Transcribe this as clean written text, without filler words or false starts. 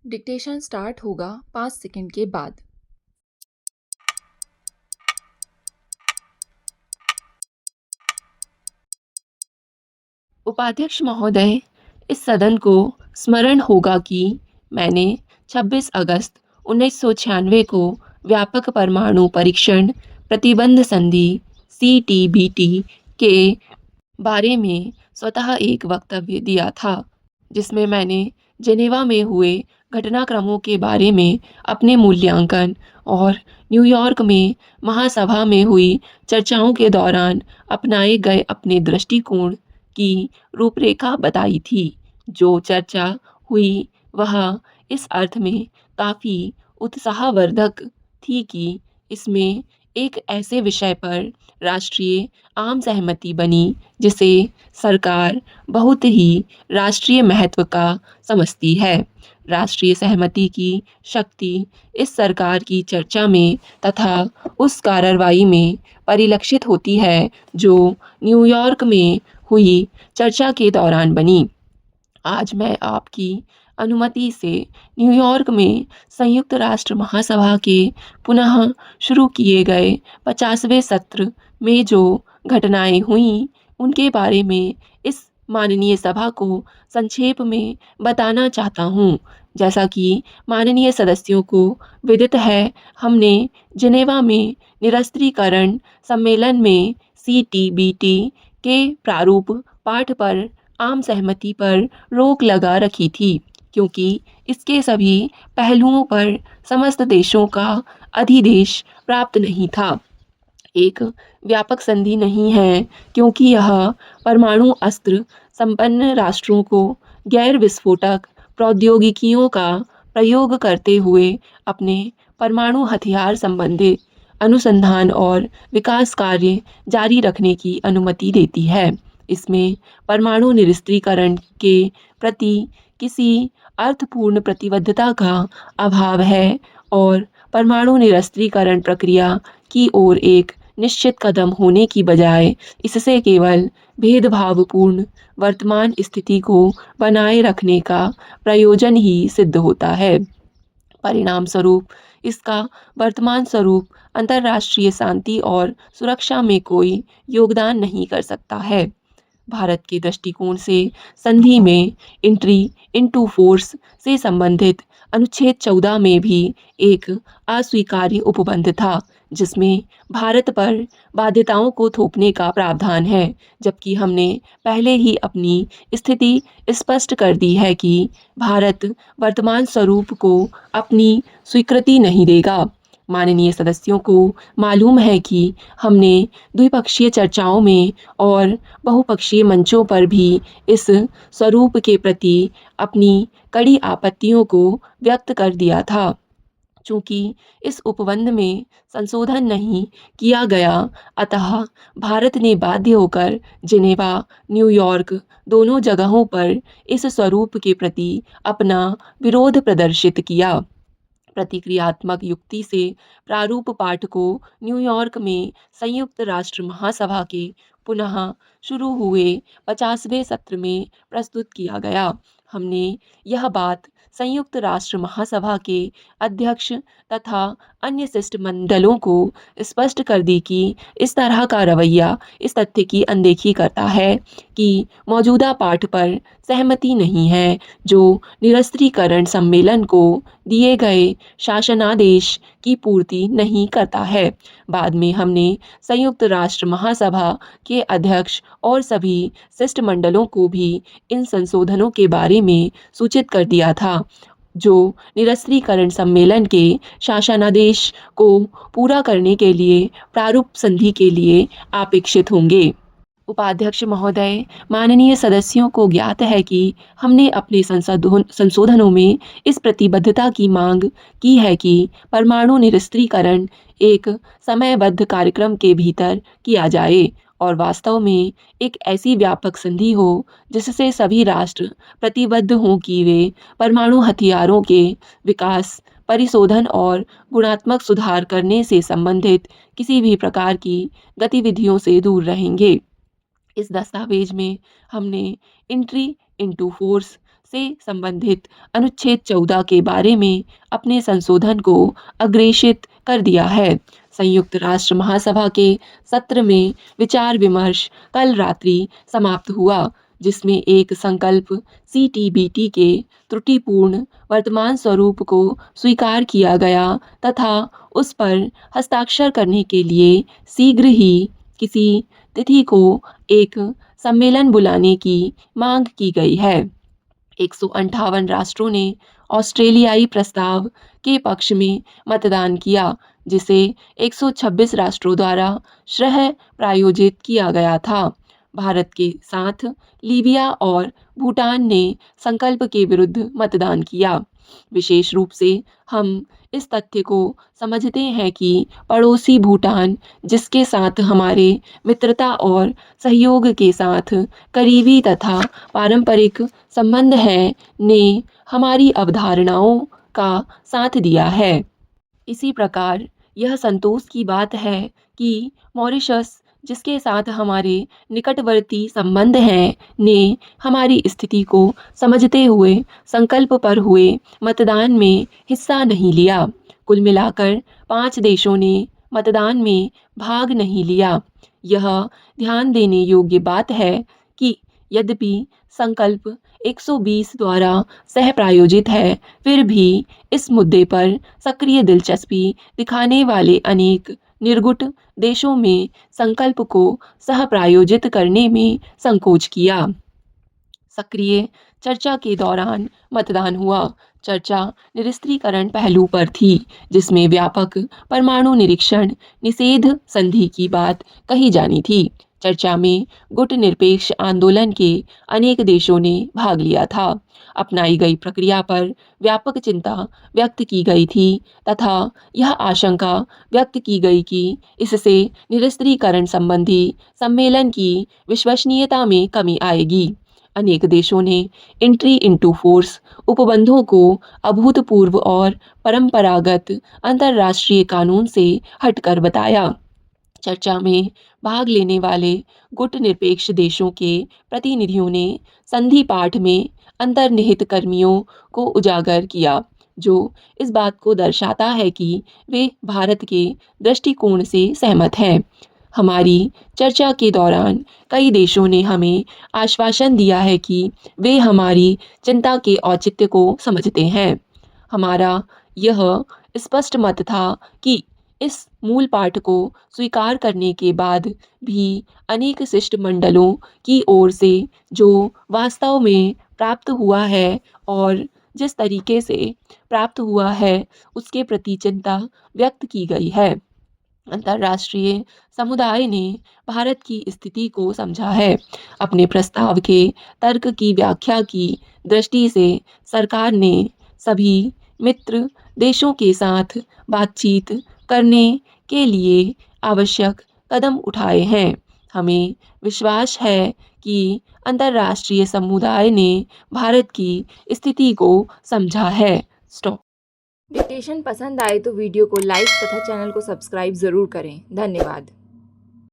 Dictation start होगा 5 second के बाद। उपाध्यक्ष महोदय, इस सदन को स्मरण होगा कि मैंने 26 अगस्त 1996 को व्यापक परमाणु परीक्षण प्रतिबंध संधि (CTBT) के बारे में स्वतः एक वक्तव्य दिया था, जिसमें मैंने जेनेवा में हुए घटनाक्रमों के बारे में अपने मूल्यांकन और न्यूयॉर्क में महासभा में हुई चर्चाओं के दौरान अपनाए गए अपने दृष्टिकोण की रूपरेखा बताई थी। जो चर्चा हुई वह इस अर्थ में काफ़ी उत्साहवर्धक थी कि इसमें एक ऐसे विषय पर राष्ट्रीय आम सहमति बनी जिसे सरकार बहुत ही राष्ट्रीय महत्व का समझती है। राष्ट्रीय सहमति की शक्ति इस सरकार की चर्चा में तथा उस कार्रवाई में परिलक्षित होती है जो न्यूयॉर्क में हुई चर्चा के दौरान बनी। आज मैं आपकी अनुमति से न्यूयॉर्क में संयुक्त राष्ट्र महासभा के पुनः शुरू किए गए 50वें सत्र में जो घटनाएं हुईं उनके बारे में इस माननीय सभा को संक्षेप में बताना चाहता हूं। जैसा कि माननीय सदस्यों को विदित है, हमने जिनेवा में निरस्त्रीकरण सम्मेलन में CTBT के प्रारूप पाठ पर आम सहमति पर रोक लगा रखी थी, क्योंकि इसके सभी पहलुओं पर समस्त देशों का अधिदेश प्राप्त नहीं था। एक व्यापक संधि नहीं है, क्योंकि यह परमाणु अस्त्र संपन्न राष्ट्रों को गैर विस्फोटक प्रौद्योगिकियों का प्रयोग करते हुए अपने परमाणु हथियार संबंधी अनुसंधान और विकास कार्य जारी रखने की अनुमति देती है। इसमें परमाणु निरस्त्रीकरण के प्रति किसी अर्थपूर्ण प्रतिबद्धता का अभाव है और परमाणु निरस्त्रीकरण प्रक्रिया की ओर एक निश्चित कदम होने की बजाय इससे केवल भेदभावपूर्ण वर्तमान स्थिति को बनाए रखने का प्रयोजन ही सिद्ध होता है। परिणाम स्वरूप इसका वर्तमान स्वरूप अंतर्राष्ट्रीय शांति और सुरक्षा में कोई योगदान नहीं कर सकता है। भारत के दृष्टिकोण से संधि में एंट्री इनटू फोर्स से संबंधित अनुच्छेद 14 में भी एक अस्वीकार्य उपबंध था, जिसमें भारत पर बाध्यताओं को थोपने का प्रावधान है, जबकि हमने पहले ही अपनी स्थिति स्पष्ट कर दी है कि भारत वर्तमान स्वरूप को अपनी स्वीकृति नहीं देगा। माननीय सदस्यों को मालूम है कि हमने द्विपक्षीय चर्चाओं में और बहुपक्षीय मंचों पर भी इस स्वरूप के प्रति अपनी कड़ी आपत्तियों को व्यक्त कर दिया था। चूँकि इस उपबंध में संशोधन नहीं किया गया, अतः भारत ने बाध्य होकर जिनेवा, न्यूयॉर्क दोनों जगहों पर इस स्वरूप के प्रति अपना विरोध प्रदर्शित किया। प्रतिक्रियात्मक युक्ति से प्रारूप पाठ को न्यूयॉर्क में संयुक्त राष्ट्र महासभा के पुनः शुरू हुए 50वें सत्र में प्रस्तुत किया गया। हमने यह बात संयुक्त राष्ट्र महासभा के अध्यक्ष तथा अन्य शिष्टमंडलों को स्पष्ट कर दी कि इस तरह का रवैया इस तथ्य की अनदेखी करता है कि मौजूदा पाठ पर सहमति नहीं है, जो निरस्त्रीकरण सम्मेलन को दिए गए शासनादेश की पूर्ति नहीं करता है। बाद में हमने संयुक्त राष्ट्र महासभा के अध्यक्ष और सभी शिष्टमंडलों को भी इन संशोधनों के बारे में सूचित कर दिया था, जो निरस्त्रीकरण सम्मेलन के शासनादेश को पूरा करने के लिए प्रारूप संधि के लिए अपेक्षित होंगे। उपाध्यक्ष महोदय, माननीय सदस्यों को ज्ञात है कि हमने अपने संशोधनों में इस प्रतिबद्धता की मांग की है कि परमाणु निरस्त्रीकरण एक समयबद्ध कार्यक्रम के भीतर किया जाए और वास्तव में एक ऐसी व्यापक संधि हो जिससे सभी राष्ट्र प्रतिबद्ध हों कि वे परमाणु हथियारों के विकास, परिशोधन और गुणात्मक सुधार करने से संबंधित किसी भी प्रकार की गतिविधियों से दूर रहेंगे। इस दस्तावेज में हमने एंट्री इनटू फोर्स से संबंधित अनुच्छेद 14 के बारे में अपने संशोधन को अग्रेषित कर दिया है। संयुक्त राष्ट्र महासभा के सत्र में विचार विमर्श कल रात्रि समाप्त हुआ, जिसमें एक संकल्प सीटीबीटी के त्रुटिपूर्ण वर्तमान स्वरूप को स्वीकार किया गया तथा उस पर हस्ताक्षर करने के लिए शीघ्र ही किसी तिथि को एक सम्मेलन बुलाने की मांग की गई है। 158 राष्ट्रों ने ऑस्ट्रेलियाई प्रस्ताव के पक्ष में मतदान किया, जिसे 126 राष्ट्रों द्वारा स्वतः प्रायोजित किया गया था। भारत के साथ लीबिया और भूटान ने संकल्प के विरुद्ध मतदान किया। विशेष रूप से हम इस तथ्य को समझते हैं कि पड़ोसी भूटान, जिसके साथ हमारे मित्रता और सहयोग के साथ करीबी तथा पारंपरिक संबंध हैं, ने हमारी अवधारणाओं का साथ दिया है। इसी प्रकार यह संतोष की बात है कि मॉरिशस, जिसके साथ हमारे निकटवर्ती संबंध हैं, ने हमारी स्थिति को समझते हुए संकल्प पर हुए मतदान में हिस्सा नहीं लिया। कुल मिलाकर 5 देशों ने मतदान में भाग नहीं लिया। यह ध्यान देने योग्य बात है कि यद्यपि संकल्प 120 द्वारा सह प्रायोजित है, फिर भी इस मुद्दे पर सक्रिय दिलचस्पी दिखाने वाले अनेक निर्गुट देशों में संकल्प को सह प्रायोजित करने में संकोच किया। सक्रिय चर्चा के दौरान मतदान हुआ। चर्चा निरस्त्रीकरण पहलू पर थी, जिसमें व्यापक परमाणु निरीक्षण निषेध संधि की बात कही जानी थी। चर्चा में गुटनिरपेक्ष आंदोलन के अनेक देशों ने भाग लिया था। अपनाई गई प्रक्रिया पर व्यापक चिंता व्यक्त की गई थी तथा यह आशंका व्यक्त की गई कि इससे निरस्त्रीकरण संबंधी सम्मेलन की विश्वसनीयता में कमी आएगी। अनेक देशों ने एंट्री इनटू फोर्स उपबंधों को अभूतपूर्व और परंपरागत अंतर्राष्ट्रीय कानून से हटकर बताया। चर्चा में भाग लेने वाले गुटनिरपेक्ष देशों के प्रतिनिधियों ने संधि पाठ में अंतर्निहित कर्मियों को उजागर किया, जो इस बात को दर्शाता है कि वे भारत के दृष्टिकोण से सहमत हैं। हमारी चर्चा के दौरान कई देशों ने हमें आश्वासन दिया है कि वे हमारी चिंता के औचित्य को समझते हैं। हमारा यह स्पष्ट मत था कि इस मूल पाठ को स्वीकार करने के बाद भी अनेक शिष्टमंडलों की ओर से जो वास्तव में प्राप्त हुआ है और जिस तरीके से प्राप्त हुआ है, उसके प्रति चिंता व्यक्त की गई है। अंतर्राष्ट्रीय समुदाय ने भारत की स्थिति को समझा है। अपने प्रस्ताव के तर्क की व्याख्या की दृष्टि से सरकार ने सभी मित्र देशों के साथ बातचीत करने के लिए आवश्यक कदम उठाए हैं। हमें विश्वास है कि अंतर्राष्ट्रीय समुदाय ने भारत की स्थिति को समझा है। स्टॉप। डिक्टेशन पसंद आए तो वीडियो को लाइक तथा चैनल को सब्सक्राइब ज़रूर करें। धन्यवाद।